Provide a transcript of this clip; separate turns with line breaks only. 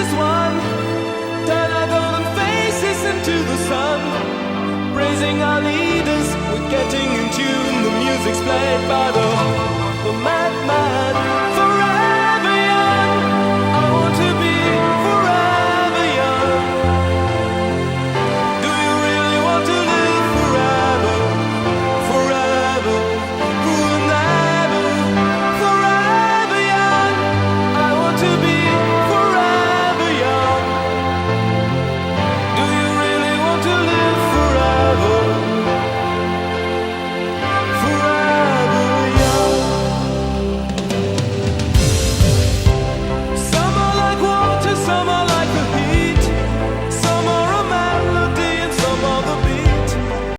as one. Turn our golden faces into the sun. Praising our leaders, we're getting in tune. The music's played by the man.